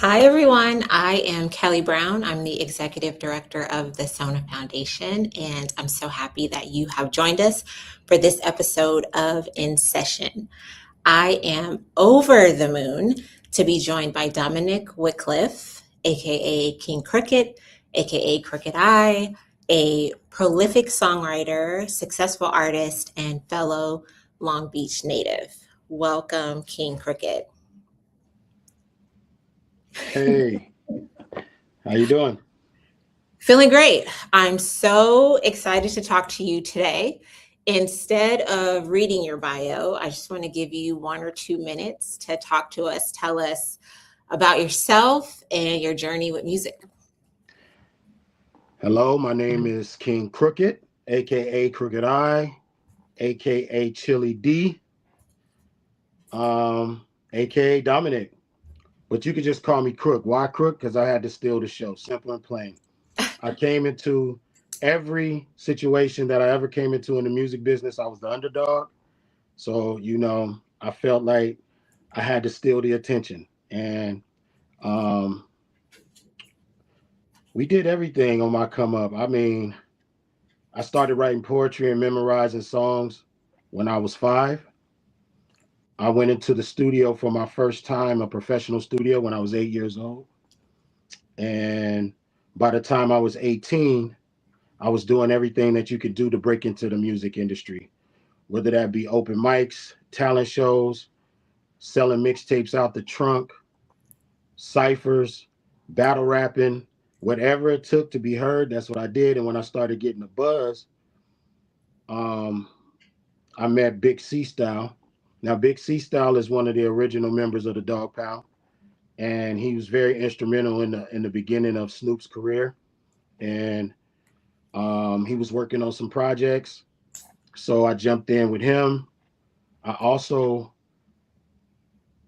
Hi, everyone. I am Kellie Brown. I'm the Executive Director of the SONA Foundation, and I'm so happy that you have joined us for this episode of In Session. I am over the moon to be joined by Dominick Wickliffe, aka King Crooked, aka Crooked Eye, a prolific songwriter, successful artist, and fellow Long Beach native. Welcome, King Crooked. Hey, how you doing? Feeling great. I'm so excited to talk to you today. Instead of reading your bio, I just want to give you 1 or 2 minutes to talk to us, tell us about yourself and your journey with music. Hello, my name is King Crooked, aka Crooked Eye, aka Chili D, aka Dominick. But you could just call me Crook. Why Crook? Because I had to steal the show. Simple and plain. I came into every situation that I ever came into in the music business. I was the underdog. So, I felt like I had to steal the attention. And um, we did everything on my come up. I mean, I started writing poetry and memorizing songs when I was 5. I went into the studio for my first time, a professional studio, when I was 8 years old. And by the time I was 18, I was doing everything that you could do to break into the music industry, whether that be open mics, talent shows, selling mixtapes out the trunk, ciphers, battle rapping, whatever it took to be heard. That's what I did. And when I started getting a buzz, um, I met Big C Style. Now, Big C Style is one of the original members of the Dog Pound, and he was very instrumental in the beginning of Snoop's career. And he was working on some projects, so I jumped in with him. I also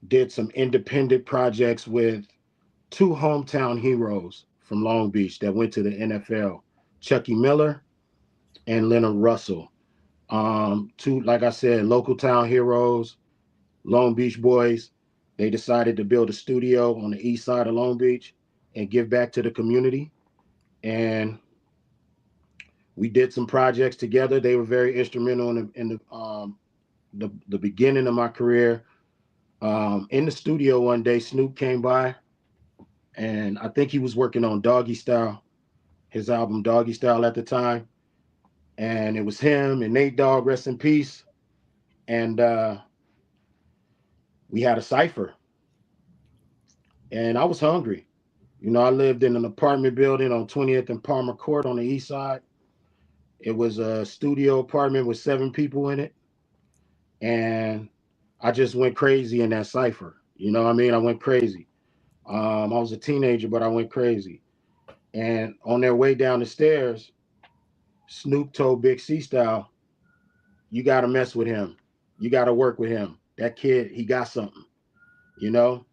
did some independent projects with two hometown heroes from Long Beach that went to the NFL, Chucky Miller and Leonard Russell. Two, like I said, local town heroes, Long Beach boys. They decided to build a studio on the east side of Long Beach and give back to the community. And we did some projects together. They were very instrumental in the beginning of my career. In the studio one day, Snoop came by, and I think he was working on Doggy Style, his album Doggy Style at the time. And it was him and Nate Dogg, rest in peace. And we had a cipher. And I was hungry. I lived in an apartment building on 20th and Palmer Court on the east side. It was a studio apartment with 7 people in it. And I just went crazy in that cipher. You know what I mean? I went crazy. I was a teenager, but I went crazy. And on their way down the stairs, Snoop told Big C Style, "You got to mess with him. You got to work with him. That kid, he got something, you know?"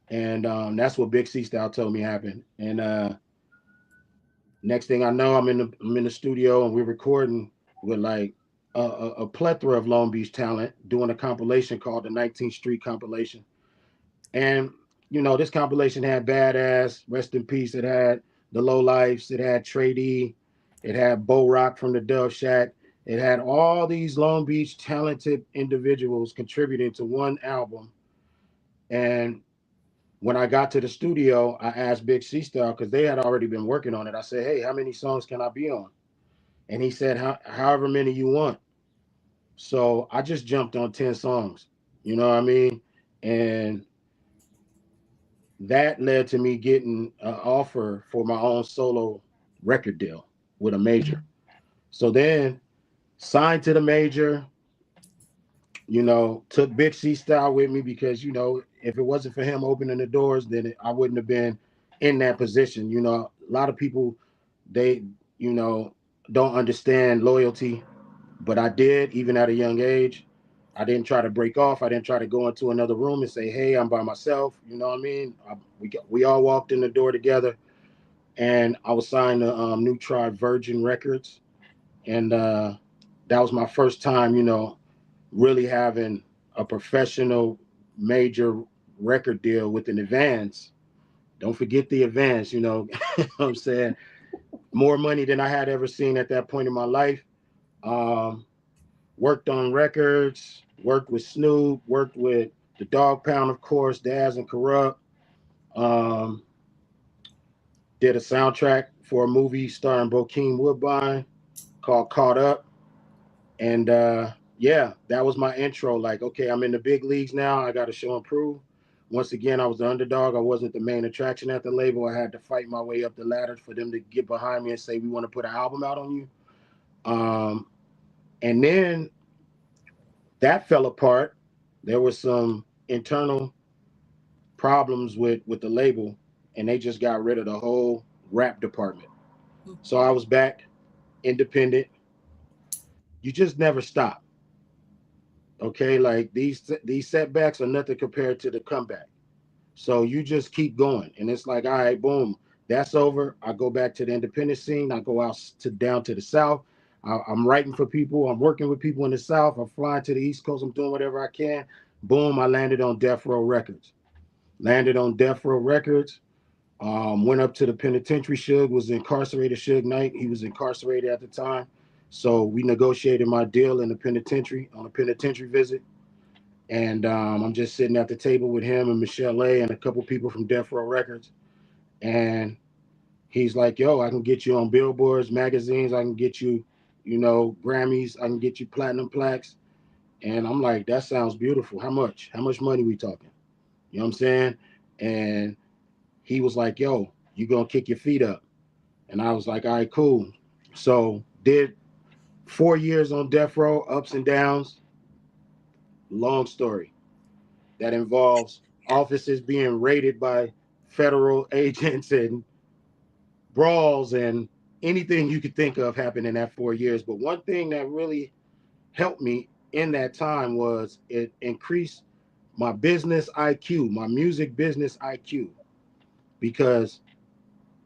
And that's what Big C Style told me happened. And next thing I know, I'm in the studio and we're recording with like a plethora of Long Beach talent, doing a compilation called the 19th Street compilation. And this compilation had Badass, rest in peace. It had the Low Lifes. It had Trey D. It had Bo Rock from the Dove Shack. It had all these Long Beach talented individuals contributing to one album. And when I got to the studio, I asked Big C Style, because they had already been working on it. I said, "Hey, how many songs can I be on?" And he said, "However many you want." So I just jumped on 10 songs. You know what I mean? And that led to me getting an offer for my own solo record deal with a major. So then signed to the major, took Big C Style with me because, if it wasn't for him opening the doors, then I wouldn't have been in that position. A lot of people, they, you know, don't understand loyalty, but I did, even at a young age. I didn't try to break off. I didn't try to go into another room and say, "Hey, I'm by myself." You know what I mean? We all walked in the door together, and I was signed to New Tribe Virgin Records, and that was my first time, really having a professional major record deal with an advance. Don't forget the advance, you know. You know what I'm saying? More money than I had ever seen at that point in my life. Um, Worked on records, worked with Snoop, worked with the Dog Pound, of course, Daz and Corrupt. Um, did a soundtrack for a movie starring Bokeem Woodbine called Caught Up. And yeah, that was my intro. Like, okay, I'm in the big leagues now. I got to show and prove. Once again, I was the underdog. I wasn't the main attraction at the label. I had to fight my way up the ladder for them to get behind me and say, we want to put an album out on you. And then that fell apart. There was some internal problems with the label, and they just got rid of the whole rap department. So I was back independent. You just never stop. Okay, like these setbacks are nothing compared to the comeback. So you just keep going, and it's like, all right, boom, that's over. I go back to the independent scene. I go out to down to the South. I'm writing for people. I'm working with people in the South. I'm flying to the East Coast. I'm doing whatever I can. Boom, I landed on Death Row Records. Landed on Death Row Records. Went up to the penitentiary. Suge was incarcerated. Suge Knight, he was incarcerated at the time. So we negotiated my deal in the penitentiary on a penitentiary visit. And I'm just sitting at the table with him and Michelle A. and a couple people from Death Row Records. And he's like, yo, I can get you on billboards, magazines. I can get you, you know, Grammys. I can get you platinum plaques. And I'm like, that sounds beautiful. How much? How much money we talking? You know what I'm saying? And he was like, yo, you gonna kick your feet up. And I was like, all right, cool. So did 4 years on Death Row, ups and downs. Long story. That involves offices being raided by federal agents and brawls and anything you could think of happened in that 4 years. But one thing that really helped me in that time was it increased my business IQ, my music business IQ. Because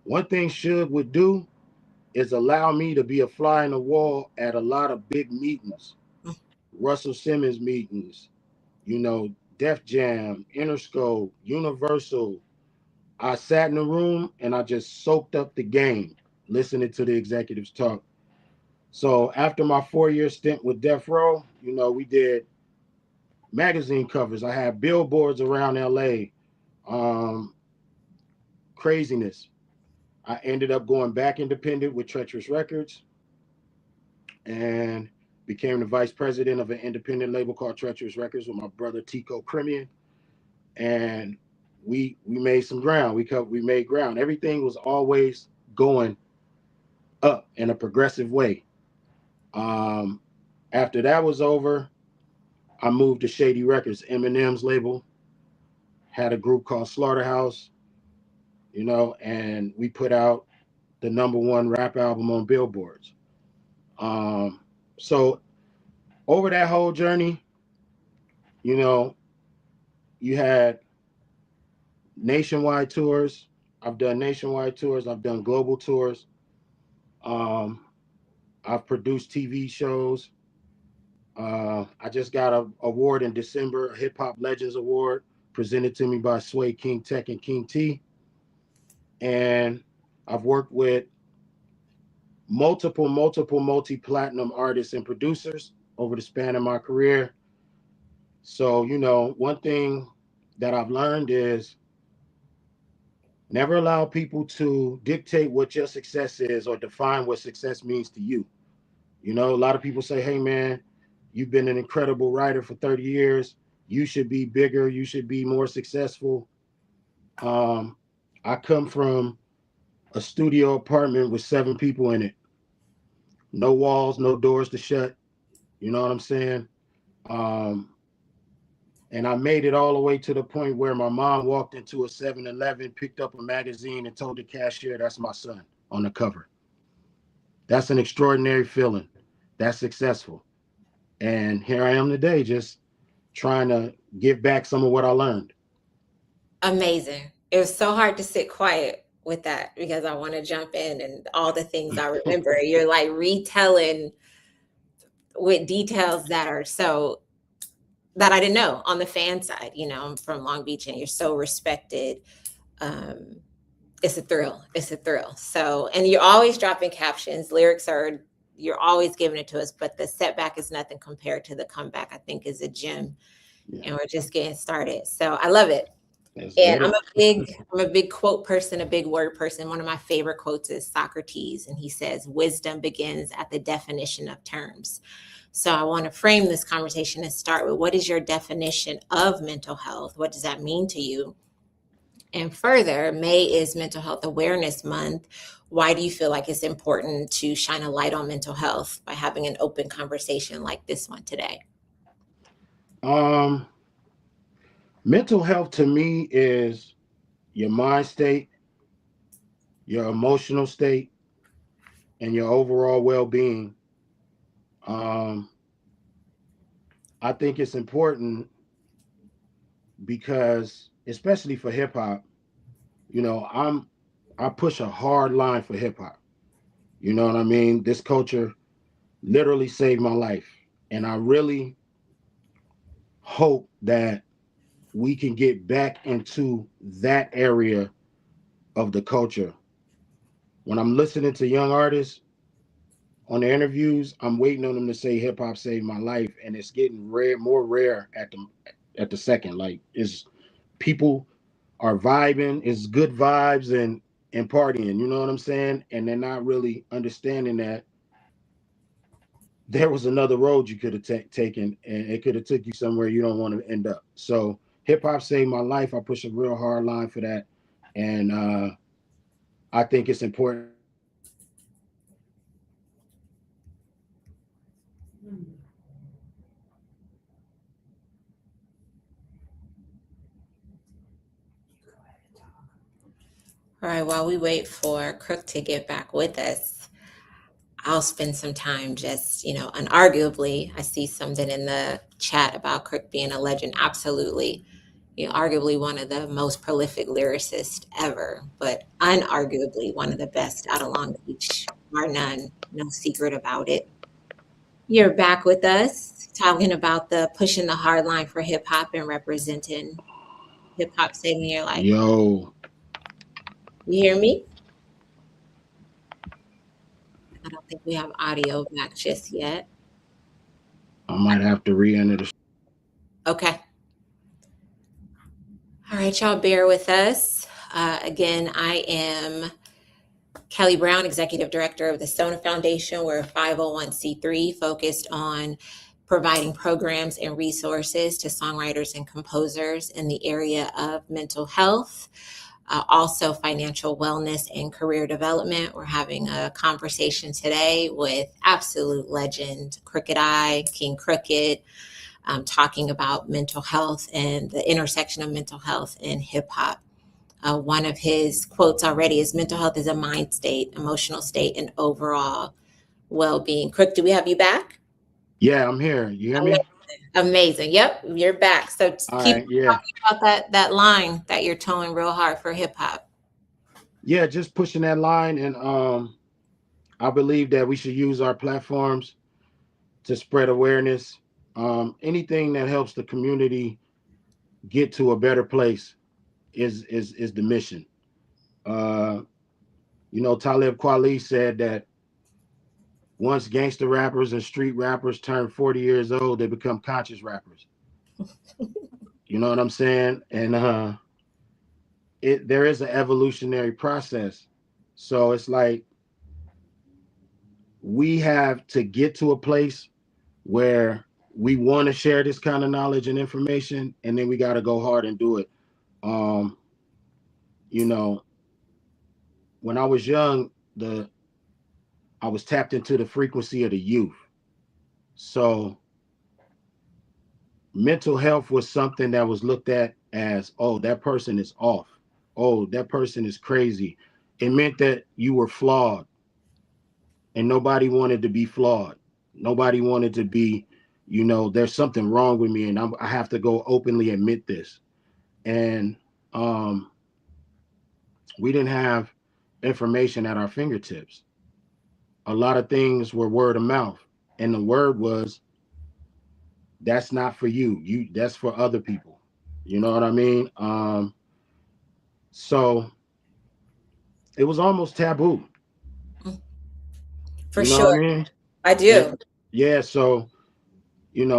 one thing Suge would do is allow me to be a fly in the wall at a lot of big meetings, Russell Simmons meetings, you know, Def Jam, Interscope, Universal. I sat in the room and I just soaked up the game, listening to the executives talk. So after my 4 year stint with Death Row, you know, we did magazine covers. I had billboards around LA. Um, Craziness. I ended up going back independent with Treacherous Records and became the vice president of an independent label called Treacherous Records with my brother Tico Crimian. And we made some ground. We made ground. Everything was always going up in a progressive way. Um, After that was over, I moved to Shady Records, Eminem's label. Had a group called Slaughterhouse, you know, and we put out the #1 rap album on billboards. So over that whole journey, you know, you had nationwide tours. I've done nationwide tours. I've done global tours. Um, I've produced TV shows. I just got an award in December, a Hip Hop Legends Award, presented to me by Sway King Tech and King T. And I've worked with multi-platinum artists and producers over the span of my career. So, you know, one thing that I've learned is never allow people to dictate what your success is or define what success means to you. You know, a lot of people say, hey, man, you've been an incredible writer for 30 years. You should be bigger. You should be more successful. I come from a studio apartment with 7 people in it. No walls, no doors to shut. You know what I'm saying? Um, and I made it all the way to the point where my mom walked into a 7-Eleven, picked up a magazine, and told the cashier, that's my son on the cover. That's an extraordinary feeling. That's successful. And here I am today, just trying to give back some of what I learned. Amazing. It was so hard to sit quiet with that because I want to jump in and all the things I remember. You're like retelling with details that are so that I didn't know on the fan side. You know, I'm from Long Beach and you're so respected um, it's a thrill. It's a thrill. So, and you're always dropping captions. Lyrics are, you're always giving it to us, but the setback is nothing compared to the comeback, I think is a gem. Yeah. And we're just getting started. So I love it. Let's And get it. I'm a big quote person, a big word person. One of my favorite quotes is Socrates, and he says, "Wisdom begins at the definition of terms." So I want to frame this conversation and start with, what is your definition of mental health? What does that mean to you? And further, May is Mental Health Awareness Month. Why do you feel like it's important to shine a light on mental health by having an open conversation like this one today? Um, Mental health to me is your mind state, your emotional state, and your overall well-being. Um, I think it's important because, especially for hip hop, you know, I push a hard line for hip hop. You know what I mean? This culture literally saved my life, and I really hope that we can get back into that area of the culture. When I'm listening to young artists on the interviews, I'm waiting on them to say hip hop saved my life, and it's getting rare, more rare at the second. Like, it's people are vibing, it's good vibes and partying. You know what I'm saying? And they're not really understanding that there was another road you could have taken, and it could have took you somewhere you don't want to end up. So hip hop saved my life. I push a real hard line for that, and I think it's important that we talk about it because All right, while we wait for Crook to get back with us, I'll spend some time just, unarguably, I see something in the chat about Crook being a legend. Absolutely. Arguably one of the most prolific lyricists ever, but unarguably one of the best out of Long Beach, bar none, no secret about it. You're back with us talking about the pushing the hard line for hip hop and representing hip hop saving your life. yo, You hear me? I don't think we have audio back just yet. I might have to re-enter the. Okay. All right, y'all, bear with us. Again, I am Kellie Brown, Executive Director of the SONA Foundation. We're a 501c3 focused on providing programs and resources to songwriters and composers in the area of mental health, also financial wellness and career development. We're having a conversation today with absolute legend, Crooked I, King Crooked, talking about mental health and the intersection of mental health and hip hop. One of his quotes already is, "Mental health is a mind state, emotional state, and overall well-being." Crook, do we have you back? Yeah, I'm here. You hear me? Amazing. Yep, you're back. So All keep right. Yeah. talking about that line that you're towing real hard for hip hop. Yeah, just pushing that line, and I believe that we should use our platforms to spread awareness. Anything that helps the community get to a better place is the mission. Uh, Talib Kweli said that once gangster rappers and street rappers turn 40 years old, they become conscious rappers. You know what I'm saying? And there is an evolutionary process. So it's like we have to get to a place where we want to share this kind of knowledge and information, and then we got to go hard and do it. Um, you know, when I was young, the I was tapped into the frequency of the youth. So mental health was something that was looked at as, oh, that person is off. Oh, that person is crazy. It meant that you were flawed, and nobody wanted to be flawed. Nobody wanted to be, there's something wrong with me, and I have to go openly admit this. And um, we didn't have information at our fingertips. A lot of things were word of mouth, and the word was, that's not for you. That's for other people. You know what I mean? So it was almost taboo. For You know what I sure. mean? I And do. yeah, so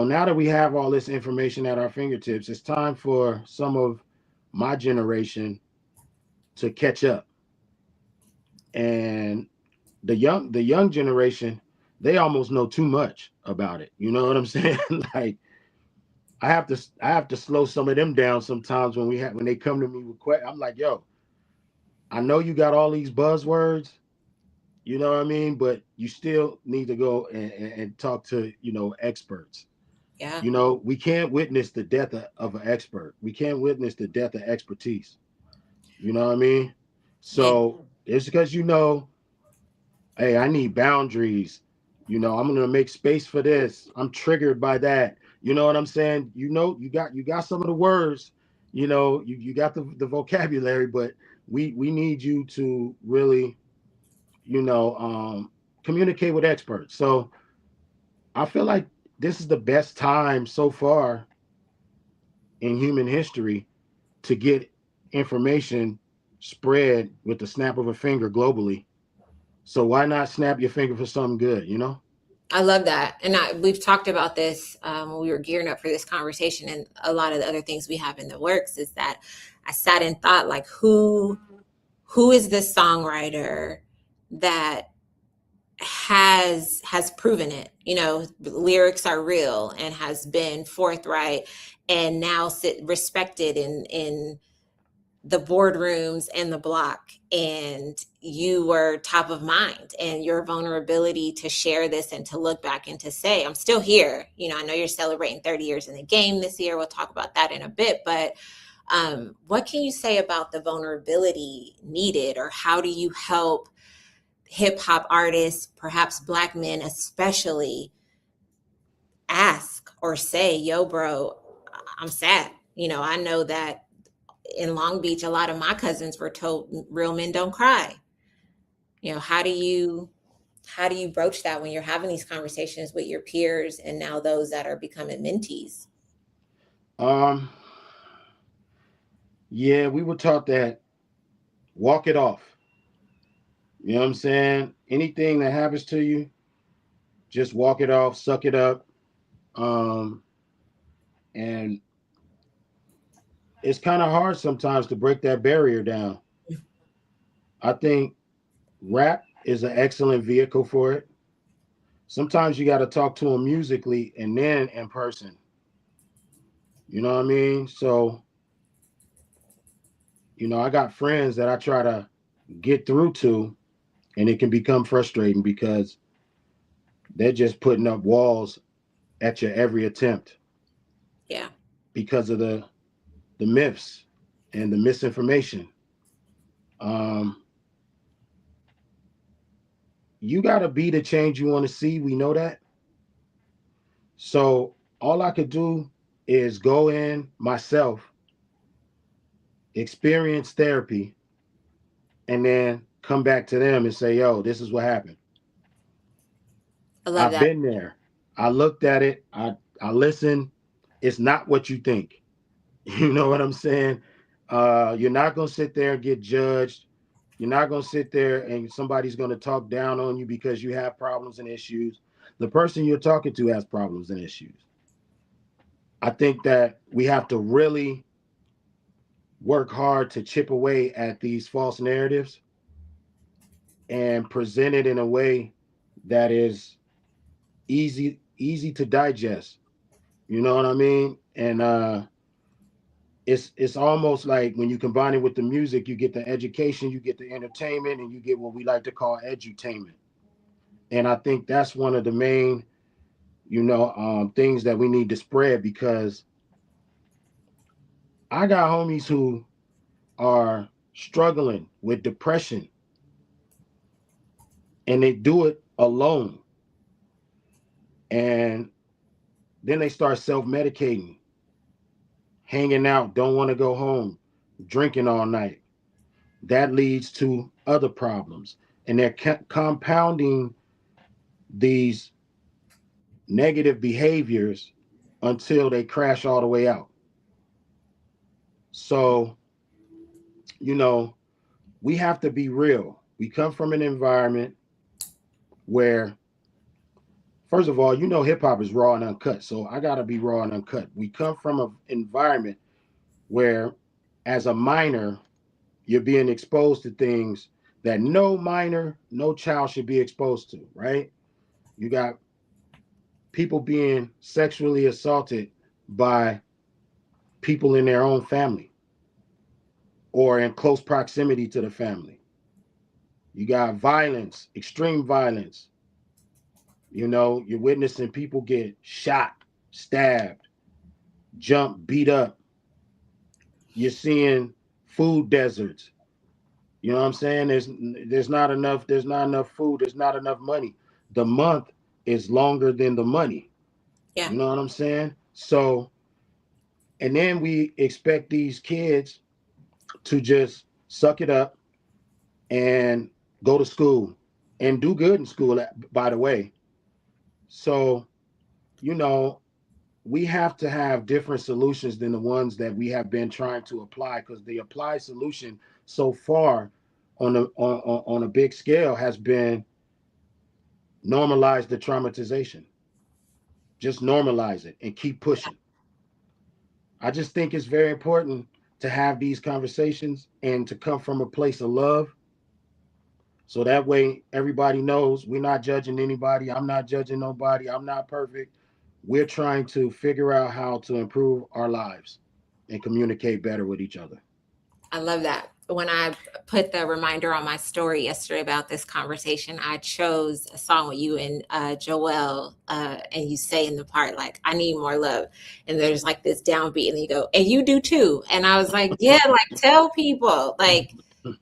now that we have all this information at our fingertips, it's time for some of my generation to catch up. And the young generation, they almost know too much about it. You know what I'm saying? Like I have to slow some of them down sometimes when they come to me with questions. I'm like, yo, I know you got all these buzzwords, you know what I mean, but you still need to go and talk to experts. Yeah. We can't witness the death of an expert. We can't witness the death of expertise. You know what I mean? Yeah. So it's because hey, I need boundaries. I'm gonna make space for this. I'm triggered by that. You know what I'm saying? You got some of the words. You got the vocabulary, but we need you to really, you know, um, communicate with experts. So I feel like this is the best time so far in human history to get information spread with the snap of a finger globally. So why not snap your finger for something good? I love that. And we've talked about this when we were gearing up for this conversation, and a lot of the other things we have in the works is that I sat and thought, like, who is this songwriter that has proven it? Lyrics are real and has been forthright and now respected in the boardrooms and the block, and you were top of mind, and your vulnerability to share this and to look back and to say, I'm still here. I know you're celebrating 30 years in the game this year. We'll talk about that in a bit, but what can you say about the vulnerability needed, or how do you help hip hop artists, perhaps Black men especially, ask or say, yo, bro, I'm sad. I know that in Long Beach, a lot of my cousins were told real men don't cry. How do you broach that when you're having these conversations with your peers and now those that are becoming mentees? Um, yeah, we were taught that walk it off. You know what I'm saying? Anything that happens to you, just walk it off, suck it up. Um, and it's kind of hard sometimes to break that barrier down. I think rap is an excellent vehicle for it. Sometimes you got to talk to them musically and then in person. You know what I mean? So, I got friends that I try to get through to, and it can become frustrating because they're just putting up walls at your every attempt Yeah, because of the myths and the misinformation. Um, you got to be the change you want to see. We know that. So all I could do is go in myself, experience therapy, and then come back to them and say, yo, this is what happened. I love I've that. been there. I looked at it. I listened. It's not what you think. You know what I'm saying? You're not gonna sit there and get judged. You're not gonna sit there and somebody's gonna talk down on you because you have problems and issues. The person you're talking to has problems and issues. I think that we have to really work hard to chip away at these false narratives and present it in a way that is easy to digest. You know what I mean? And it's almost like when you combine it with the music, you get the education, you get the entertainment, and you get what we like to call edutainment. And I think that's one of the main, things that we need to spread, because I got homies who are struggling with depression and they do it alone. And then they start self-medicating, hanging out, don't want to go home, drinking all night. That leads to other problems. And they're compounding these negative behaviors until they crash all the way out. So you know, we have to be real. We come from an environment where, first of all, you know, hip hop is raw and uncut. So I got to be raw and uncut. We come from an environment where, as a minor, you're being exposed to things that no minor, no child should be exposed to, right? You got people being sexually assaulted by people in their own family or in close proximity to the family. You got violence, extreme violence. You know, you're witnessing people get shot, stabbed, jumped, beat up. You're seeing food deserts. You know what I'm saying? There's not enough food, there's not enough money. The month is longer than the money. Yeah. You know what I'm saying? So, and then we expect these kids to just suck it up and go to school and do good in school, by the way. So, you know, we have to have different solutions than the ones that we have been trying to apply, because the applied solution so far on a big scale has been normalize the traumatization. Just normalize it and keep pushing. I just think it's very important to have these conversations and to come from a place of love. So that way everybody knows we're not judging anybody. I'm not judging nobody. I'm not perfect. We're trying to figure out how to improve our lives and communicate better with each other. I love that. When I put the reminder on my story yesterday about this conversation, I chose a song with you and Joelle, and you say in the part, like, I need more love. And there's like this downbeat, and then you go, and you do too. And I was like, yeah, like, tell people, like,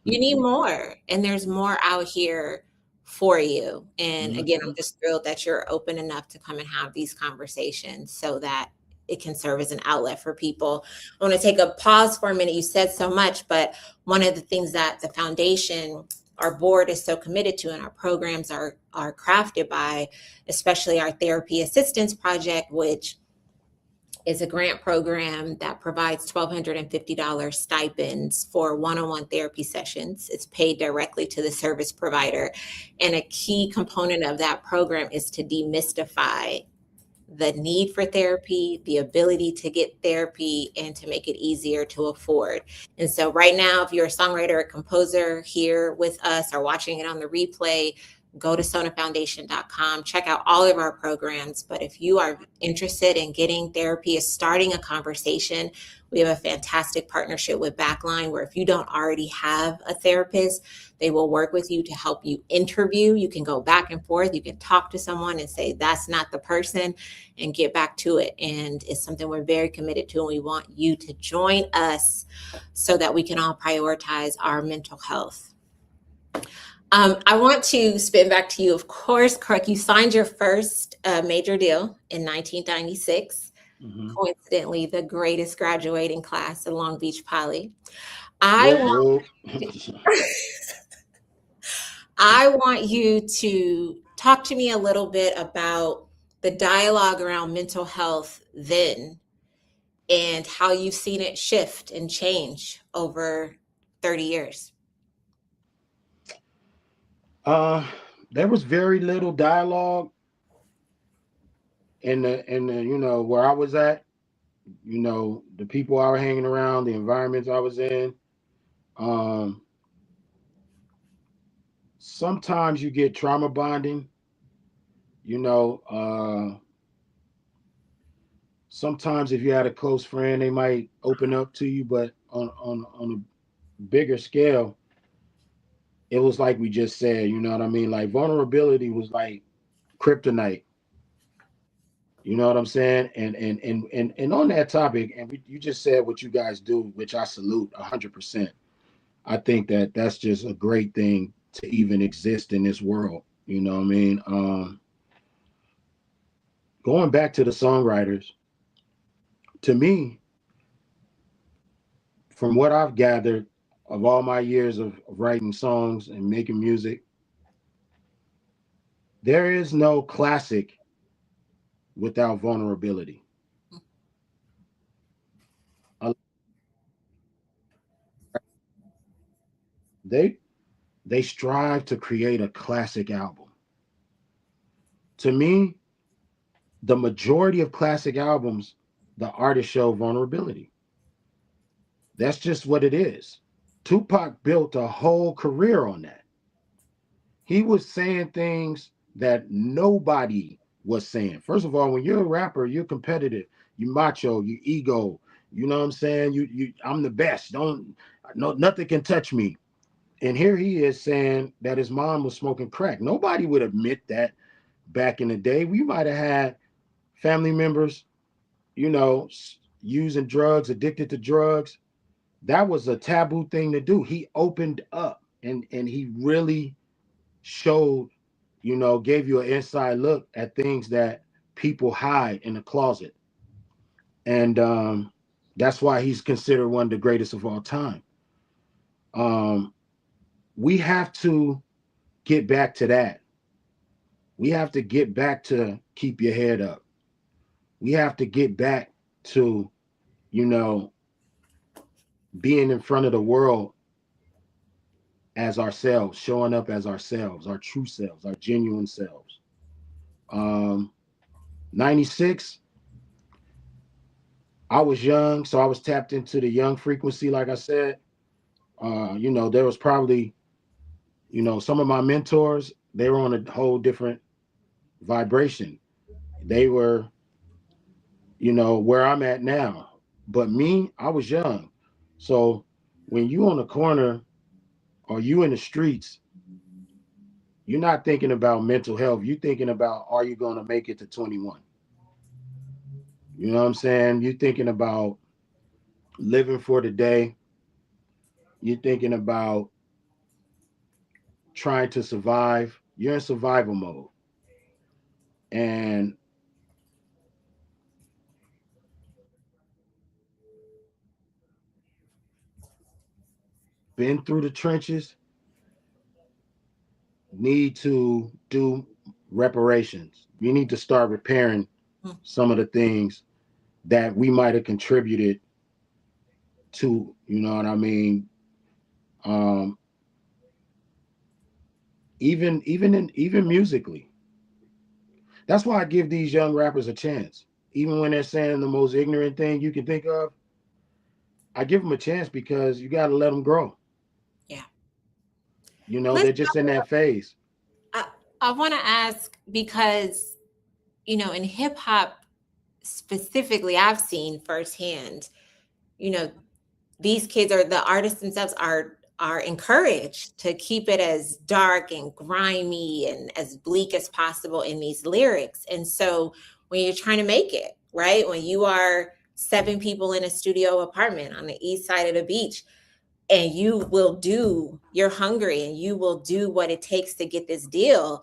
you need more. And there's more out here for you. And again, I'm just thrilled that you're open enough to come and have these conversations so that it can serve as an outlet for people. I want to take a pause for a minute. You said so much, but one of the things that the foundation, our board, is so committed to, and our programs are crafted by, especially our therapy assistance project, which is a grant program that provides $1,250 stipends for one-on-one therapy sessions. It's paid directly to the service provider. And a key component of that program is to demystify the need for therapy, the ability to get therapy, and to make it easier to afford. And so right now, if you're a songwriter or composer here with us or watching it on the replay, go to sonafoundation.com, check out all of our programs. But if you are interested in getting therapy, is starting a conversation, we have a fantastic partnership with Backline, where if you don't already have a therapist, they will work with you to help you interview. You can go back and forth. You can talk to someone and say, that's not the person, and get back to it. And it's something we're very committed to. And we want you to join us so that we can all prioritize our mental health. I want to spin back to you. Of course, correct. You signed your first major deal in 1996. Coincidentally, the greatest graduating class at Long Beach Poly. I want you to talk to me a little bit about the dialogue around mental health then, and how you've seen it shift and change over 30 years. There was very little dialogue in the you know, where I was at, you know, the people I was hanging around, the environments I was in. Sometimes you get trauma bonding, you know. Sometimes if you had a close friend, they might open up to you, but on a bigger scale, it was like we just said, you know what I mean? Like vulnerability was like kryptonite. You know what I'm saying? And on that topic, and you just said what you guys do, which I salute 100%. I think that that's just a great thing to even exist in this world. You know what I mean? Going back to the songwriters, to me, from what I've gathered of all my years of writing songs and making music, there is no classic without vulnerability. they strive to create a classic album. To me, the majority of classic albums, the artists show vulnerability. That's just what it is. Tupac built a whole career on that. He was saying things that nobody was saying. First of all, when you're a rapper, you're competitive, you macho, you ego. You know what I'm saying? I'm the best. Don't no nothing can touch me. And here he is saying that his mom was smoking crack. Nobody would admit that back in the day. We might have had family members, you know, using drugs, addicted to drugs. That was a taboo thing to do. He opened up and he really showed, you know, gave you an inside look at things that people hide in the closet. And that's why he's considered one of the greatest of all time. Um, we have to get back to that. We have to get back to keep your head up. We have to get back to, you know, being in front of the world as ourselves, showing up as ourselves, our true selves, our genuine selves. 96, I was young, so I was tapped into the young frequency, like I said. You know, there was probably, you know, some of my mentors, they were on a whole different vibration. They were, you know, where I'm at now. But me, I was young. So when you on the corner or you in the streets, you're not thinking about mental health. You're thinking about, are you going to make it to 21? You know what I'm saying? You're thinking about living for the day. You're thinking about trying to survive. You're in survival mode. And been through the trenches, need to do reparations. You need to start repairing some of the things that we might have contributed to, you know what I mean? Um, even musically. That's why I give these young rappers a chance. Even when they're saying the most ignorant thing you can think of, I give them a chance because you got to let them grow. Yeah. You know, Let's they're just in that phase. I want to ask because, you know, in hip hop specifically, I've seen firsthand, you know, these kids or the artists themselves are encouraged to keep it as dark and grimy and as bleak as possible in these lyrics. And so when you're trying to make it, right, when you are 7 people in a studio apartment on the east side of the beach, and you're hungry and you will do what it takes to get this deal.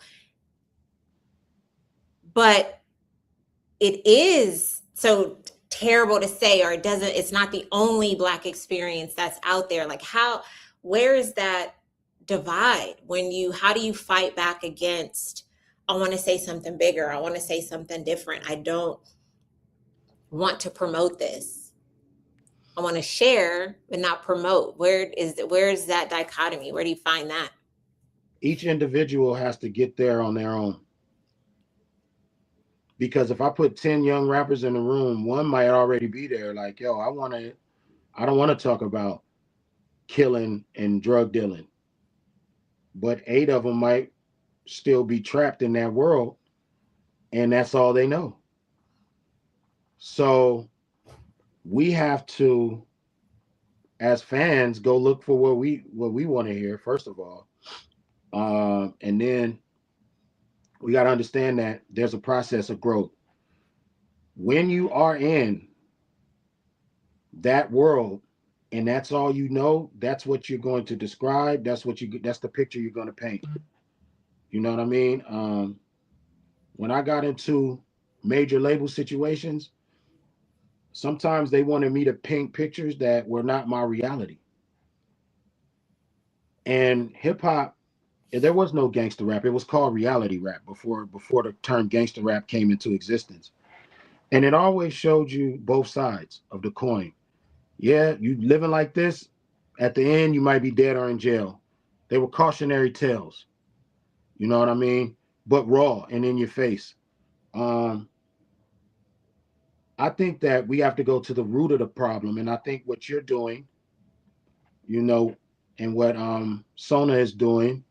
But it is so terrible to say, or it's not the only Black experience that's out there. Like where is that divide how do you fight back against, I want to say something bigger, I want to say something different, I don't want to promote this, I want to share but not promote? Where is that dichotomy? Where do you find that? Each individual has to get there on their own. Because if I put 10 young rappers in the room, one might already be there like, yo, I don't want to talk about killing and drug dealing. But 8 of them might still be trapped in that world, and that's all they know. So we have to, as fans, go look for what we want to hear, first of all. And then we got to understand that there's a process of growth. When you are in that world and that's all you know, that's what you're going to describe. That's the picture you're going to paint. You know what I mean? When I got into major label situations, sometimes they wanted me to paint pictures that were not my reality. And hip hop, there was no gangster rap. It was called reality rap before the term gangster rap came into existence. And it always showed you both sides of the coin. Yeah, you living like this, at the end you might be dead or in jail. They were cautionary tales. You know what I mean? But raw and in your face. Um, I think that we have to go to the root of the problem, and I think what you're doing, you know, and what SONA is doing,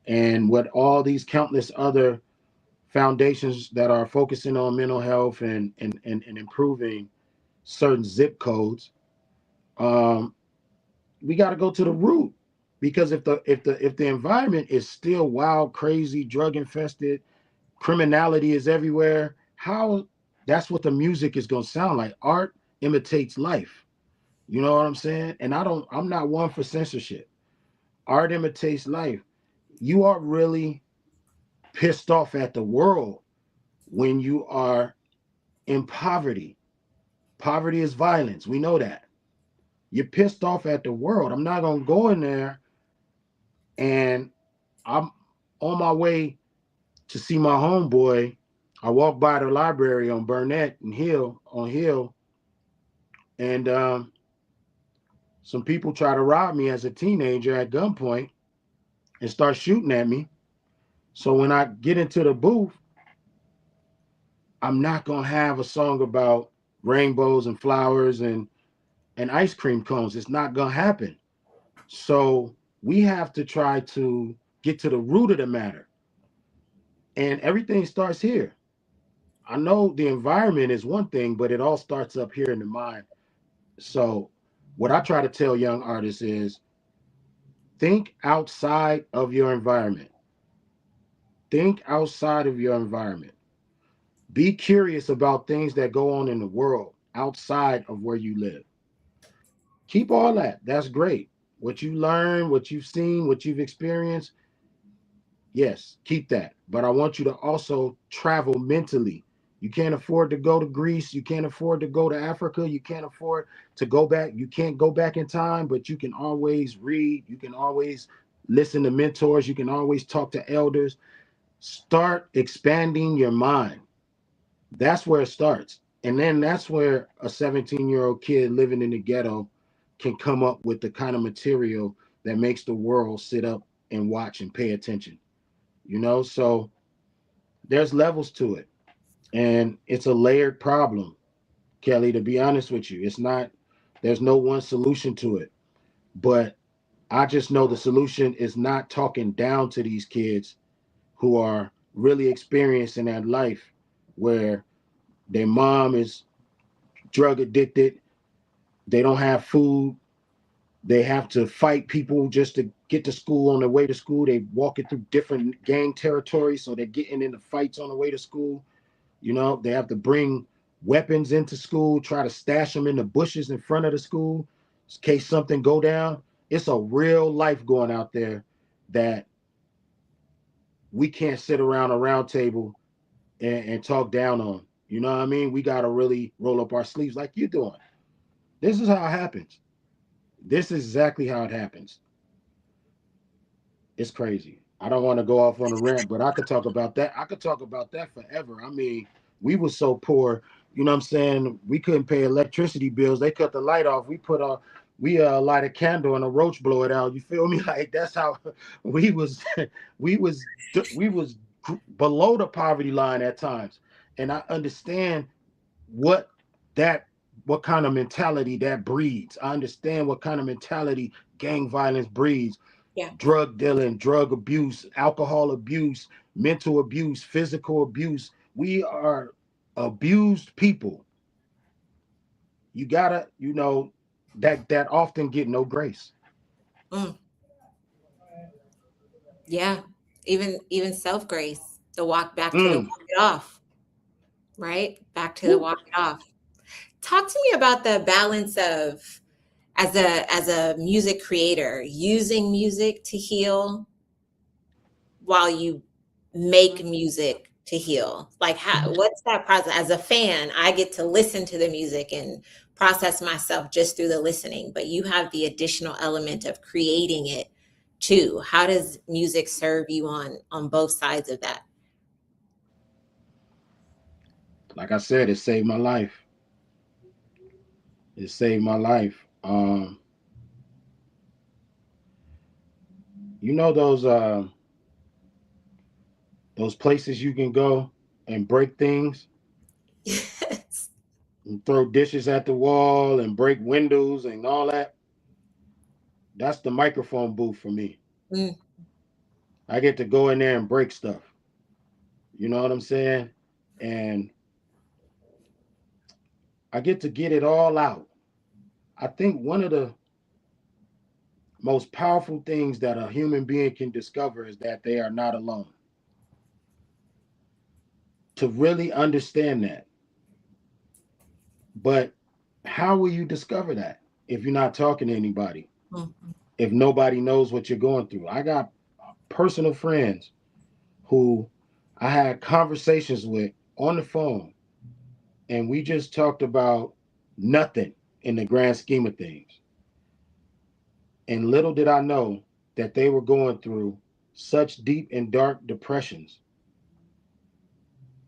and what all these countless other foundations that are focusing on mental health and improving certain zip codes, um, we got to go to the root. Because if the environment is still wild, crazy, drug infested, criminality is everywhere, how that's what the music is going to sound like. Art imitates life. You know what I'm saying? And I'm not one for censorship. Art imitates life. You are really pissed off at the world when you are in poverty. Poverty is violence. We know that. You're pissed off at the world. I'm not going to go in there, and I'm on my way to see my homeboy. I walk by the library on Burnett and Hill, and some people try to rob me as a teenager at gunpoint and start shooting at me. So when I get into the booth, I'm not gonna have a song about rainbows and flowers and ice cream cones. It's not gonna happen. So we have to try to get to the root of the matter. And everything starts here. I know the environment is one thing, but it all starts up here in the mind. So what I try to tell young artists is think outside of your environment. Think outside of your environment. Be curious about things that go on in the world outside of where you live. Keep all that. That's great. What you learn, what you've seen, what you've experienced, yes, keep that. But I want you to also travel mentally. You can't afford to go to Greece. You can't afford to go to Africa. You can't afford to go back. You can't go back in time, but you can always read. You can always listen to mentors. You can always talk to elders. Start expanding your mind. That's where it starts. And then that's where a 17-year-old kid living in the ghetto can come up with the kind of material that makes the world sit up and watch and pay attention. So there's levels to it. And it's a layered problem, Kelly, to be honest with you. It's not, there's no one solution to it. But I just know the solution is not talking down to these kids who are really experiencing that life where their mom is drug addicted, they don't have food, they have to fight people just to get to school. On their way to school, they walking through different gang territories, so they're getting into fights on the way to school. They have to bring weapons into school, try to stash them in the bushes in front of the school in case something go down. It's a real life going out there that we can't sit around a round table and talk down on. You know what I mean? We got to really roll up our sleeves like you're doing. This is how it happens. This is exactly how it happens. It's crazy. I don't want to go off on a rant, but I could talk about that. I could talk about that forever. I mean, we were so poor, you know what I'm saying? We couldn't pay electricity bills. They cut the light off. We light a candle and a roach blow it out. You feel me? Like that's how we was we was we was below the poverty line at times. And I understand what that what kind of mentality that breeds. I understand what kind of mentality gang violence breeds. Yeah. Drug dealing, drug abuse, alcohol abuse, mental abuse, physical abuse. We are abused people. You gotta, that often get no grace. Mm. Yeah. Even self grace, the walk back to the Mm. walk it off, right? Back to the Woo. walk it off. Talk to me about the balance of as a music creator, using music to heal while you make music to heal. Like what's that process? As a fan, I get to listen to the music and process myself just through the listening, but you have the additional element of creating it too. How does music serve you on both sides of that? Like I said, it saved my life. It saved my life. You know those places you can go and break things Yes. and throw dishes at the wall and break windows and all that. That's the microphone booth for me. Mm, I get to go in there and break stuff. You know what I'm saying? And I get it all out. I think one of the most powerful things that a human being can discover is that they are not alone. To really understand that. But how will you discover that if you're not talking to anybody? mm, If nobody knows what you're going through? I got personal friends who I had conversations with on the phone, and we just talked about nothing in the grand scheme of things. And little did I know that they were going through such deep and dark depressions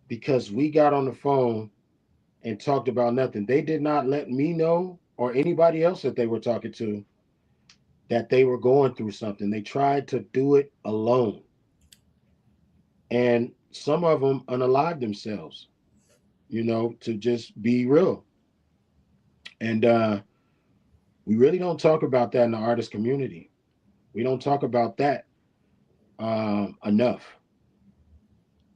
because we got on the phone and talked about nothing. They did not let me know or anybody else that they were talking to that they were going through something. They tried to do it alone. And some of them unalive themselves, to just be real. And we really don't talk about that in the artist community. We don't talk about that enough.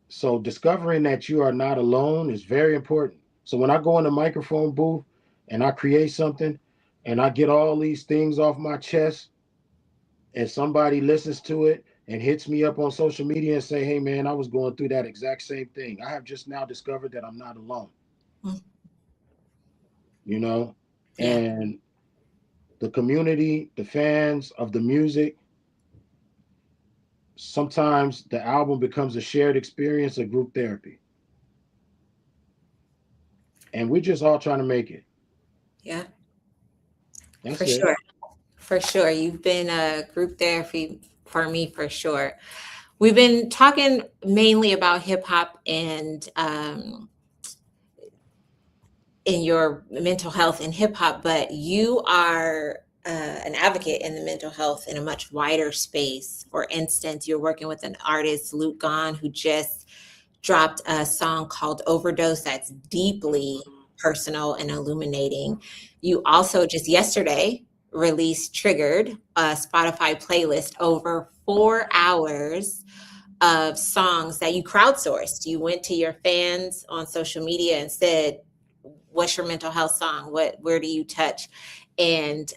So discovering that you are not alone is very important. So when I go in the microphone booth and I create something and I get all these things off my chest and somebody listens to it and hits me up on social media and say, hey man, I was going through that exact same thing. I have just now discovered that I'm not alone, mm. you know? Yeah. And the community, the fans of the music, sometimes the album becomes a shared experience of group therapy. And we're just all trying to make it. Yeah. For That's it. sure. For sure. You've been a group therapy for me for sure. We've been talking mainly about hip hop and in your mental health in hip hop, but you are an advocate in the mental health in a much wider space. For instance, you're working with an artist, Luke Gone, who just dropped a song called Overdose that's deeply personal and illuminating. You also just yesterday released Triggered, a Spotify playlist over 4 hours of songs that you crowdsourced. You went to your fans on social media and said, what's your mental health song? Where do you touch? And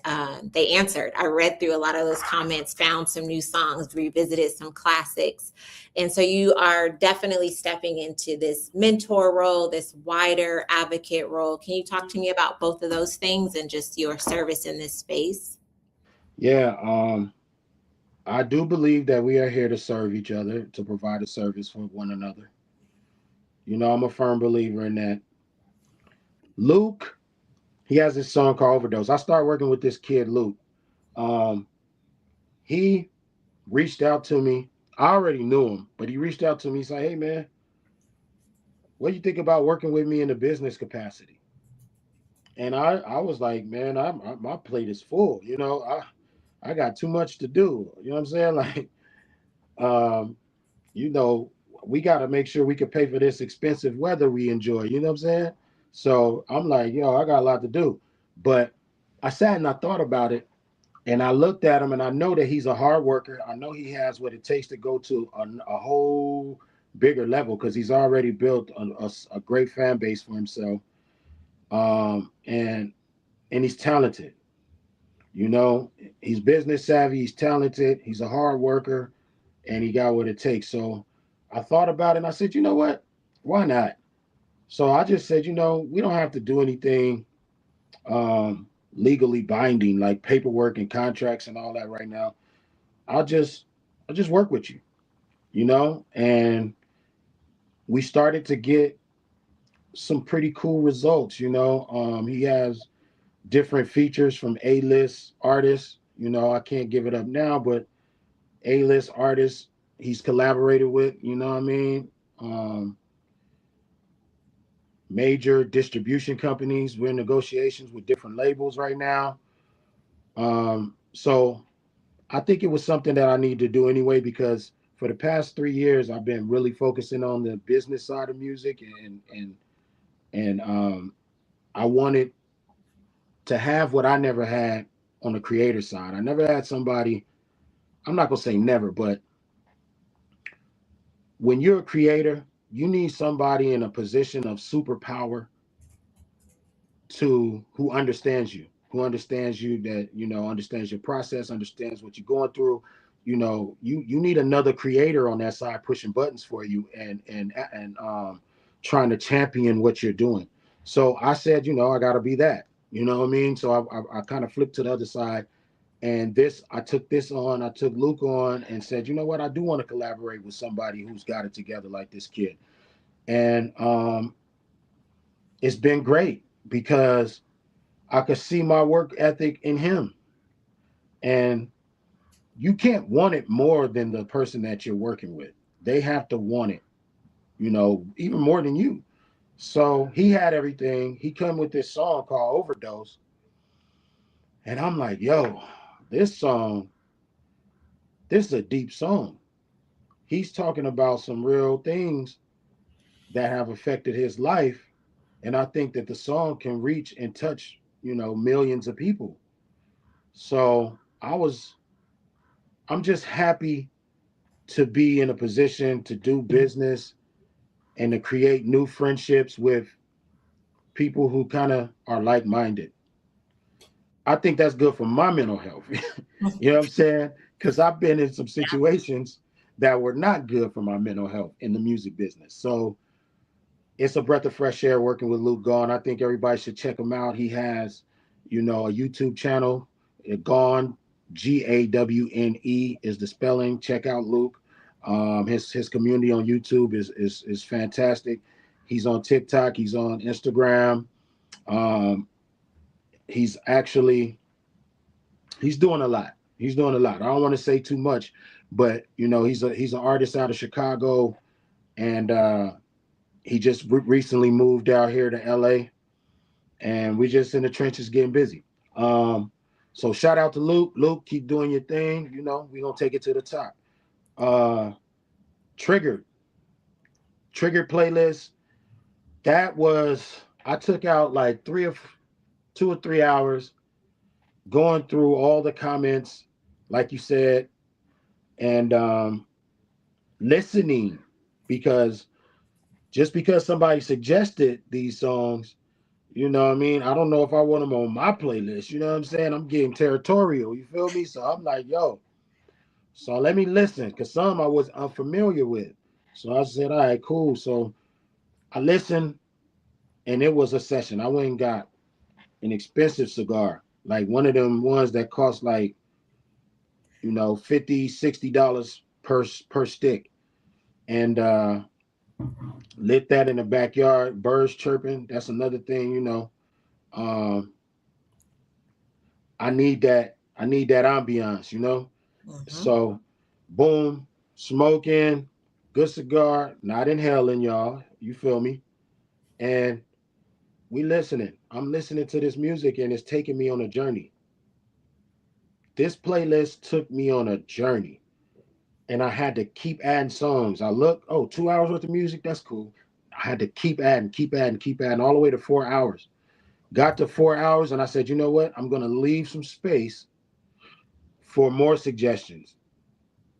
they answered. I read through a lot of those comments, found some new songs, revisited some classics. And so you are definitely stepping into this mentor role, this wider advocate role. Can you talk to me about both of those things and just your service in this space? Yeah, I do believe that we are here to serve each other, to provide a service for one another. I'm a firm believer in that. Luke, he has this song called Overdose. I started working with this kid, Luke. Um, he reached out to me. I already knew him, but he reached out to me. He said, hey, man, what do you think about working with me in a business capacity? And I was like, man, my plate is full. I got too much to do. You know what I'm saying? Like, um, you know, we got to make sure we can pay for this expensive weather we enjoy. You know what I'm saying? So I'm like, yo, I got a lot to do. But I sat and I thought about it, and I looked at him, and I know that he's a hard worker. I know he has what it takes to go to a whole bigger level because he's already built a great fan base for himself. And he's talented. You know, he's business savvy. He's talented. He's a hard worker, and he got what it takes. So I thought about it, and I said, you know what? Why not? So I just said, we don't have to do anything legally binding like paperwork and contracts and all that right now. I'll just I'll just work with you, and we started to get some pretty cool results. He has different features from A-list artists. I can't give it up now, but A-list artists he's collaborated with. You know what I mean? Um, Major distribution companies. We're in negotiations with different labels right now. So I think it was something that I need to do anyway, because for the past 3 years I've been really focusing on the business side of music, and I wanted to have what I never had on the creator side. I never had somebody, I'm not gonna say never, but when you're a creator, you need somebody in a position of superpower to who understands you, that understands your process, understands what you're going through. You need another creator on that side pushing buttons for you, and trying to champion what you're doing. So I said, I got to be that. You know what I mean? So I kind of flipped to the other side, and I took Luke on, and said, you know what, I do want to collaborate with somebody who's got it together like this kid. And it's been great because I could see my work ethic in him. And you can't want it more than the person that you're working with. They have to want it, even more than you. So he had everything. He come with this song called Overdose. And I'm like, yo, this song, this is a deep song. He's talking about some real things that have affected his life. And I think that the song can reach and touch, millions of people. So I'm just happy to be in a position to do business and to create new friendships with people who kind of are like-minded. I think that's good for my mental health. You know what I'm saying? Because I've been in some situations that were not good for my mental health in the music business. So it's a breath of fresh air working with Luke Gone. I think everybody should check him out. He has, a YouTube channel. Gone, Gawne is the spelling. Check out Luke. His community on YouTube is fantastic. He's on TikTok. He's on Instagram. Um, he's actually he's doing a lot. He's doing a lot. I don't want to say too much, but he's an artist out of Chicago, and he just recently moved out here to LA, and we just in the trenches getting busy. So shout out to Luke. Luke, keep doing your thing. We're gonna take it to the top. Uh Triggered. Triggered playlist. I took out like 2 or 3 hours going through all the comments, like you said, and listening, because just because somebody suggested these songs, you know what I mean? I don't know if I want them on my playlist. You know what I'm saying? I'm getting territorial. You feel me? So I'm like, yo, so let me listen, because some I was unfamiliar with. So I said, all right, cool. So I listened, and it was a session. I went and got an expensive cigar, like one of them ones that cost like, $50, $60 per stick. And lit that in the backyard, birds chirping. That's another thing. Um, I need that ambiance. Mm-hmm. So boom, smoking, good cigar, not inhaling, y'all. You feel me? And we listening. I'm listening to this music, and it's taking me on a journey. This playlist took me on a journey. And I had to keep adding songs. I look, 2 hours worth of music, that's cool. I had to keep adding, keep adding, all the way to 4 hours. Got to 4 hours, and I said, you know what? I'm going to leave some space for more suggestions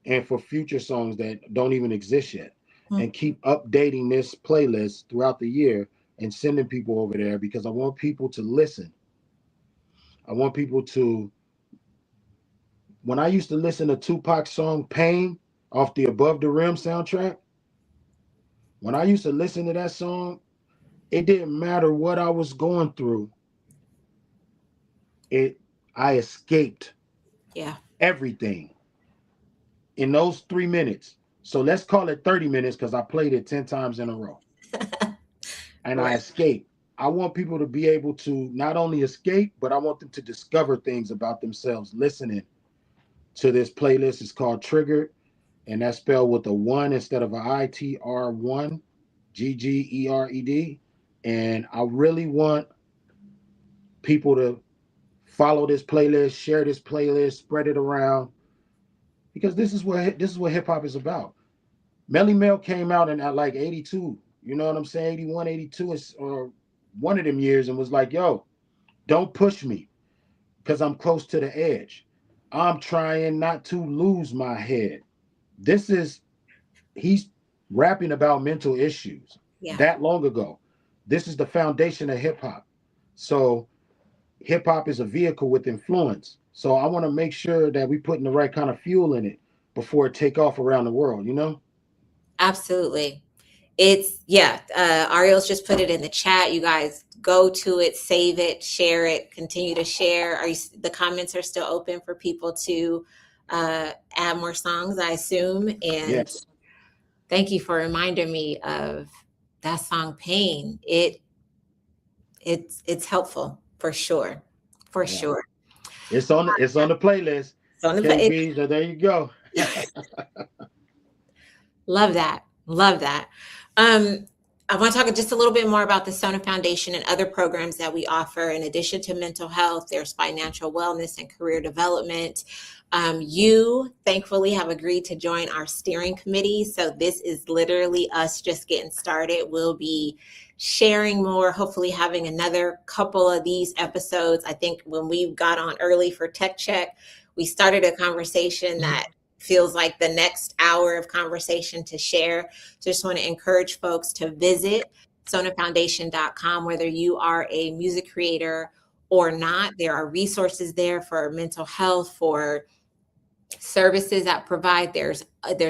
and for future songs that don't even exist yet, and keep updating this playlist throughout the year and sending people over there, because I want people to listen. I want people to, when I used to listen to Tupac's song Pain off the Above the Rim soundtrack, when I used to listen to that song, it didn't matter what I was going through. I escaped Yeah. everything in those 3 minutes. So let's call it 30 minutes, because I played it 10 times in a row. And I Right. escaped. I want people to be able to not only escape, but I want them to discover things about themselves listening to this playlist. It's called Triggered, and that's spelled with a 1 instead of an ITR1, GGERED. And I really want people to follow this playlist, share this playlist, spread it around, because this is what hip hop is about. Melly Mel came out in at like 82, you know what I'm saying? 81, 82, or one of them years, and was like, yo, don't push me because I'm close to the edge. I'm trying not to lose my head. This is, he's rapping about mental issues Yeah. that long ago. This is the foundation of hip hop. So hip hop is a vehicle with influence. So I want to make sure that we putting the right kind of fuel in it before it take off around the world, you know? Absolutely. It's, yeah, Ariel's just put it in the chat. You guys go to it, save it, share it, continue to share. The comments are still open for people to add more songs, I assume. And Yes. thank you for reminding me of that song Pain. It's helpful for sure. For Yeah. sure. It's on the playlist. So on the KB, so there you go. Love that. Love that. I want to talk just a little bit more about the SONA Foundation and other programs that we offer. In addition to mental health, there's financial wellness and career development. You thankfully have agreed to join our steering committee. So this is literally us just getting started. We'll be sharing more, hopefully having another couple of these episodes. I think when we got on early for Tech Check, we started a conversation that feels like the next hour of conversation to share. So just want to encourage folks to visit sonafoundation.com, whether you are a music creator or not. There are resources there for mental health, for services that provide. There's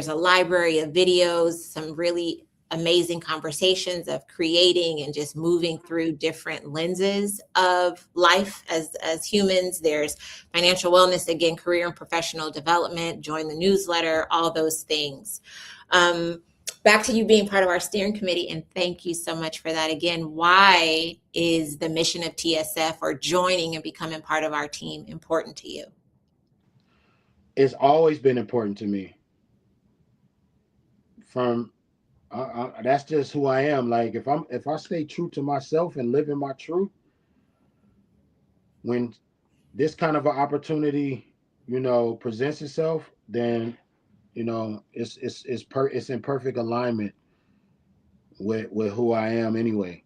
a library of videos, some really amazing conversations of creating and just moving through different lenses of life as humans. There's financial wellness, again, career and professional development, join the newsletter, all those things. Back to you being part of our steering committee, and thank you so much for that. Again, why is the mission of TSF or joining and becoming part of our team important to you? It's always been important to me. That's just who I am. Like if I stay true to myself and live in my truth, when this kind of an opportunity, presents itself, then it's in perfect alignment with who I am anyway.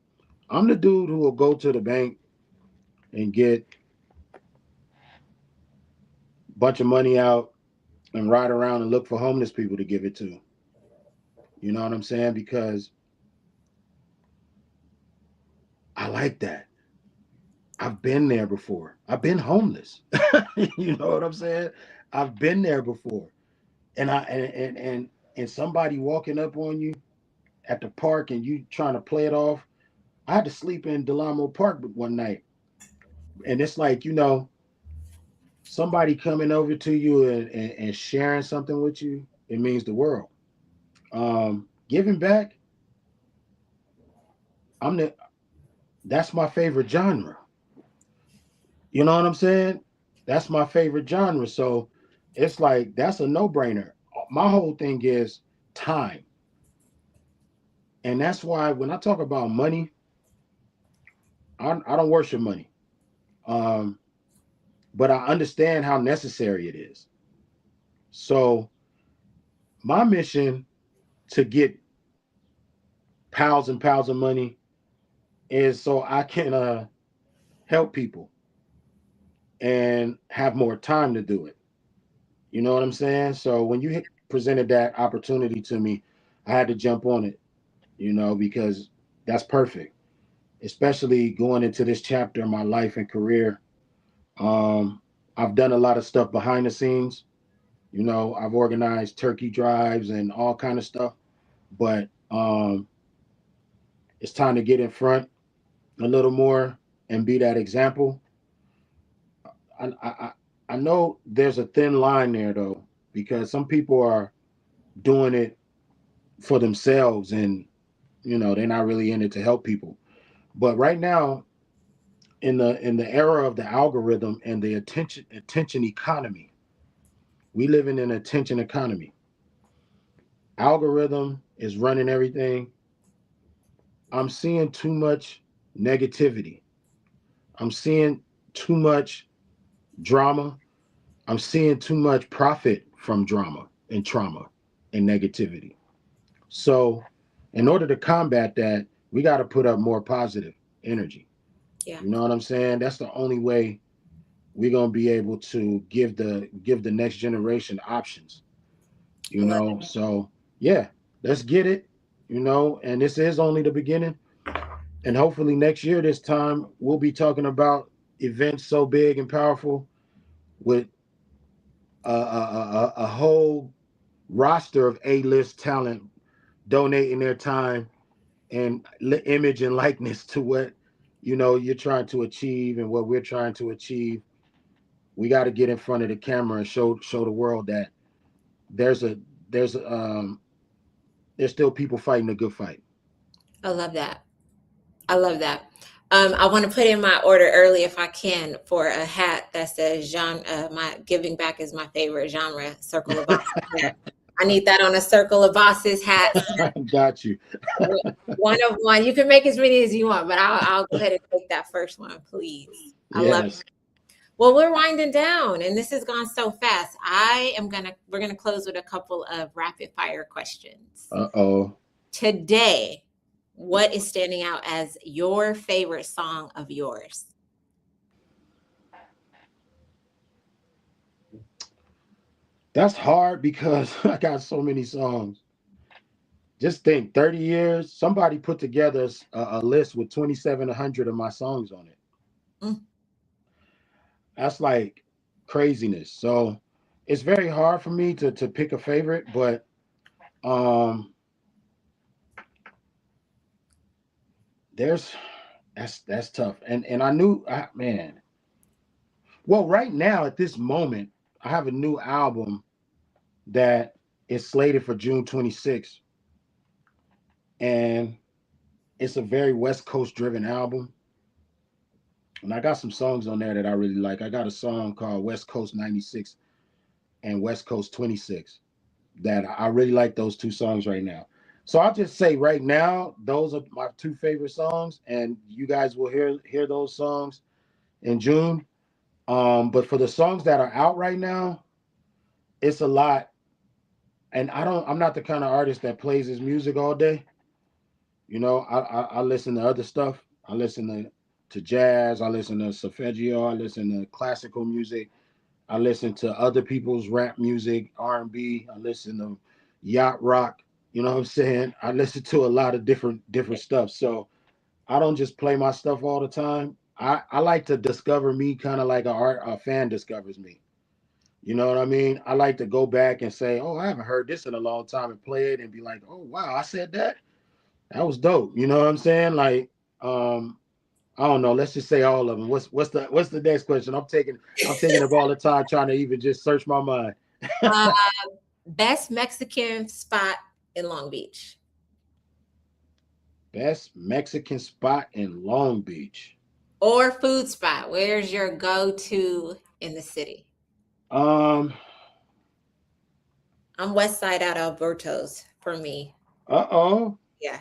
I'm the dude who will go to the bank and get a bunch of money out and ride around and look for homeless people to give it to. You know what I'm saying? Because I like that. I've been there before. I've been homeless. You know what I'm saying? I've been there before. And and somebody walking up on you at the park and you trying to play it off. I had to sleep in Delamo Park one night. And it's like, somebody coming over to you and sharing something with you, it means the world. Giving back, I'm the that's my favorite genre. You know what I'm saying? That's my favorite genre. So it's like that's a no-brainer. My whole thing is time. And that's why when I talk about money, I don't worship money. Um, but I understand how necessary it is. So my mission to get piles and piles of money is so I can help people and have more time to do it. You know what I'm saying? So when you presented that opportunity to me, I had to jump on it, because that's perfect, especially going into this chapter in my life and career. Um, I've done a lot of stuff behind the scenes. I've organized turkey drives and all kind of stuff, but it's time to get in front a little more and be that example. I know there's a thin line there though, because some people are doing it for themselves and they're not really in it to help people. But right now, in the era of the algorithm and the attention economy, we live in an attention economy. Algorithm is running everything. I'm seeing too much negativity. I'm seeing too much drama. I'm seeing too much profit from drama and trauma and negativity. So, in order to combat that, we got to put up more positive energy. Yeah. You know what I'm saying? That's the only way we're gonna be able to give the next generation options. I You love know, it. so yeah, let's get it. You know, and this is only the beginning. And hopefully next year, this time, we'll be talking about events so big and powerful with a whole roster of A-list talent donating their time and image and likeness to what you're trying to achieve and what we're trying to achieve. We got to get in front of the camera and show the world that there's a there's there's still people fighting a good fight. I love that. I love that. I want to put in my order early if I can for a hat that says my giving back is my favorite genre, Circle of Bosses hat. I need that on a Circle of Bosses hat. Got you. One of one. You can make as many as you want, but I'll go ahead and take that first one, please. I love it. Yes. Well, we're winding down and this has gone so fast. We're gonna close with a couple of rapid fire questions. Uh-oh. Today, what is standing out as your favorite song of yours? That's hard because I got so many songs. Just think, 30 years, somebody put together a list with 2,700 of my songs on it. Mm. That's like craziness. So it's very hard for me to pick a favorite, but there's that's tough. And I knew, man. Well, right now at this moment, I have a new album that is slated for June 26th, and it's a very West Coast driven album. And I got some songs on there that I really like. I got a song called West Coast 96 and West Coast 26 that I really like those two songs right now. So I'll just say right now, those are my two favorite songs, and you guys will hear those songs in June. But for the songs that are out right now, it's a lot. And I'm not the kind of artist that plays his music all day. I listen to other stuff. I listen to jazz. I listen to solfeggio. I listen to classical music. I listen to other people's rap music, R&B. I listen to yacht rock. You know what I'm saying? I listen to a lot of different stuff. So I don't just play my stuff all the time. I like to discover me kind of like a fan discovers me. You know what I mean? I like to go back and say, oh, I haven't heard this in a long time, and play it and be like, oh wow, I said that. That was dope. You know what I'm saying? Like, I don't know. Let's just say all of them. What's the next question? I'm taking up all the time trying to even just search my mind. uh, Best Mexican spot in Long Beach. Best Mexican spot in Long Beach. Or food spot. Where's your go-to in the city? Um. I'm West Side at Alberto's for me. Uh-oh. Yeah.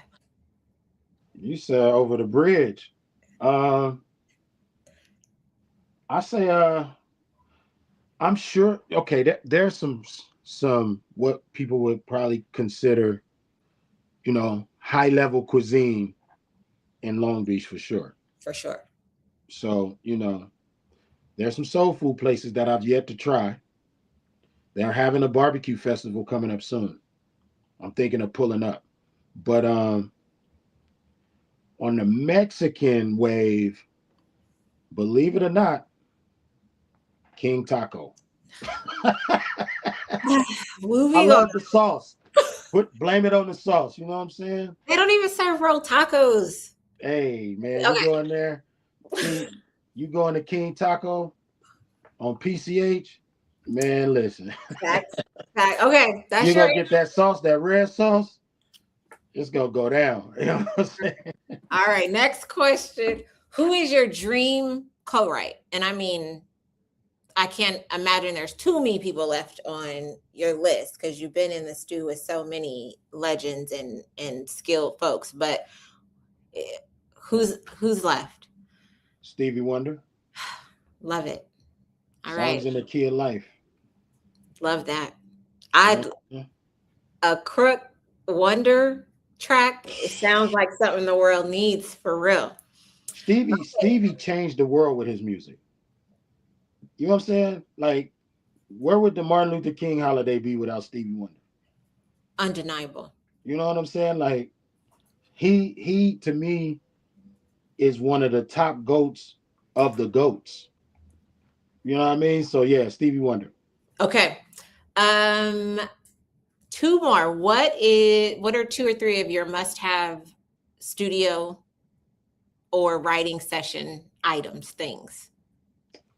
You said over the bridge. I say I'm sure. Okay, there's some what people would probably consider, high level cuisine in Long Beach for sure. For sure. So there's some soul food places that I've yet to try. They're having a barbecue festival coming up soon. I'm thinking of pulling up, but on the Mexican wave, believe it or not, King Taco. I love the sauce. Blame it on the sauce. You know what I'm saying? They don't even serve real tacos. Hey, man, Okay. You go in there, you go into King Taco on PCH, man, listen. That's okay. That's You're going to get that sauce, that red sauce. It's going to go down. You know what I'm saying? All right, next question. Who is your dream co-write? And I mean, I can't imagine there's too many people left on your list because you've been in the stew with so many legends and skilled folks. But who's left? Stevie Wonder. Love it. All Songs right. in the Key of Life. Love that. I'd a Crook Wonder track. It sounds like something the world needs for real. Stevie changed the world with his music. You know what I'm saying? Like, where would the Martin Luther King holiday be without Stevie Wonder? Undeniable. You know what I'm saying? Like, he to me is one of the top goats of the goats. You know what I mean? So yeah, Stevie Wonder. Okay. Um, two more. What are two or three of your must-have studio or writing session items, things?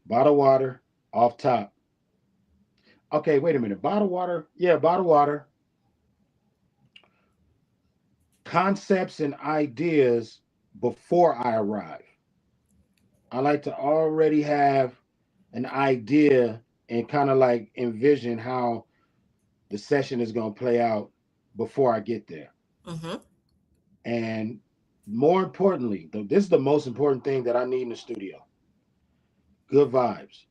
Bottled water off top. Okay, wait a minute. Bottled water. Yeah, bottled water. Concepts and ideas before I arrive. I like to already have an idea and kind of like envision how the session is going to play out before I get there. Mm-hmm. And more importantly, this is the most important thing that I need in the studio: good vibes.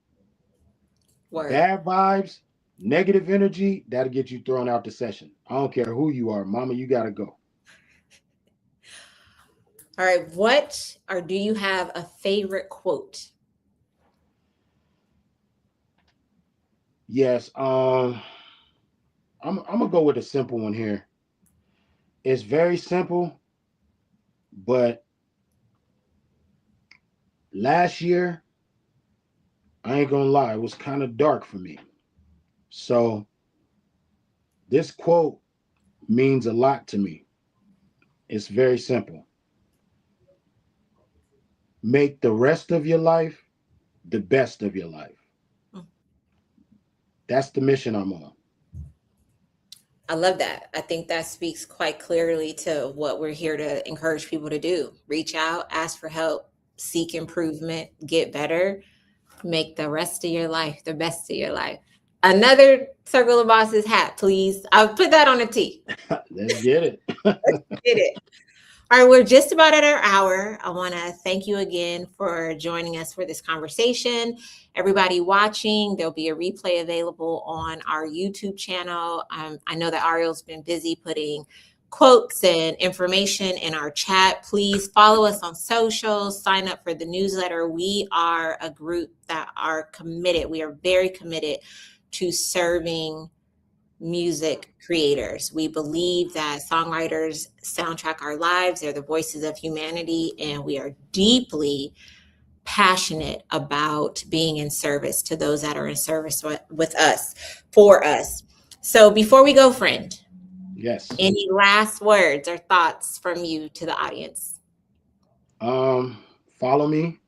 Word. Bad vibes, negative energy, that'll get you thrown out the session. I don't care who you are, mama, you got to go. All right. What or do you have a favorite quote? Yes, I'm gonna go with a simple one here. It's very simple, but last year, I ain't gonna lie, it was kind of dark for me. So this quote means a lot to me. It's very simple. Make the rest of your life the best of your life. Mm. That's the mission I'm on. I love that. I think that speaks quite clearly to what we're here to encourage people to do. Reach out, ask for help, seek improvement, get better, make the rest of your life the best of your life. Another Circle of Bosses hat, please. I'll put that on a tee. Let's get it. Let's get it. All right, we're just about at our hour. I want to thank you again for joining us for this conversation. Everybody watching, there'll be a replay available on our YouTube channel. I know that Ariel's been busy putting quotes and information in our chat. Please follow us on socials, sign up for the newsletter. We are a group that are committed. We are very committed to serving music creators. We believe that songwriters soundtrack our lives. They're the voices of humanity, and we are deeply passionate about being in service to those that are in service with us, for us. So before we go, friend, Yes. any last words or thoughts from you to the audience? Follow me,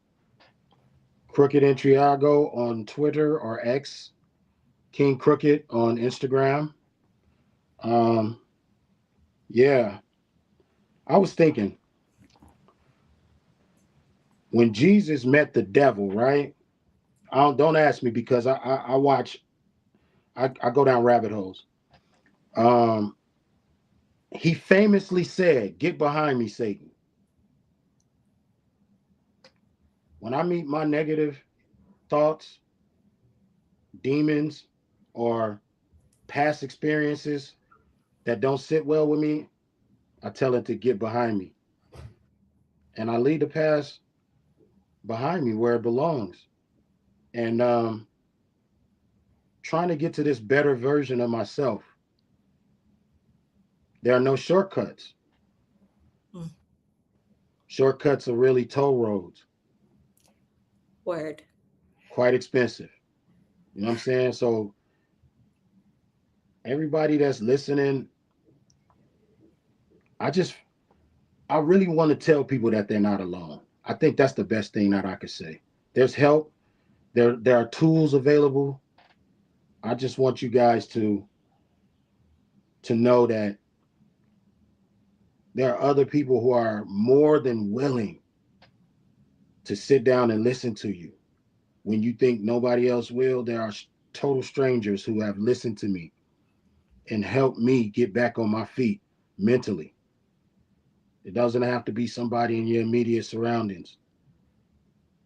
Crooked in Triago on Twitter or X, King Crooked on Instagram. Um, yeah, I was thinking when Jesus met the devil, right? Don't ask me because I watch, I go down rabbit holes. Um, he famously said, "Get behind me, Satan." When I meet my negative thoughts, demons, or past experiences that don't sit well with me, I tell it to get behind me. And I leave the past behind me where it belongs. And trying to get to this better version of myself. There are no shortcuts. Mm. Shortcuts are really toll roads, Word. quite expensive. You know what I'm saying? So everybody that's listening, I just I really want to tell people that they're not alone. I think that's the best thing that I could say. There's help. There are tools available. I just want you guys to know that there are other people who are more than willing to sit down and listen to you. When you think nobody else will, there are total strangers who have listened to me and helped me get back on my feet mentally. It doesn't have to be somebody in your immediate surroundings.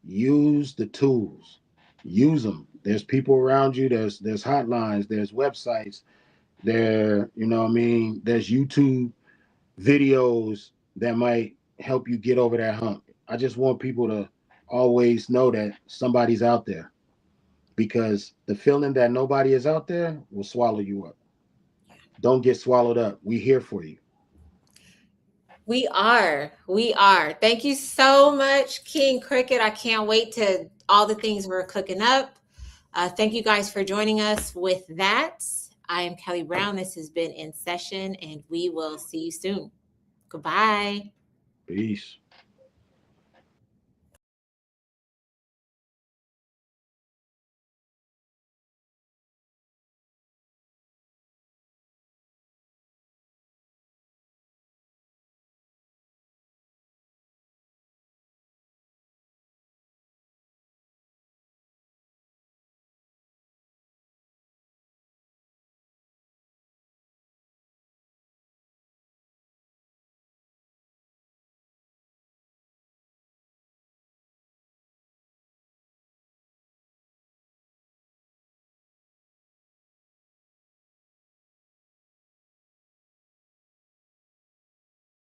Use the tools. Use them. There's people around you. There's hotlines. There's websites. There, you know what I mean? There's YouTube videos that might help you get over that hump. I just want people to always know that somebody's out there, because the feeling that nobody is out there will swallow you up. Don't get swallowed up. We here for you. We are. We are. Thank you so much, King Crooked. I can't wait to all the things we're cooking up. Thank you guys for joining us with that. I am Kellie Brown. This has been In Session, and we will see you soon. Goodbye. Peace.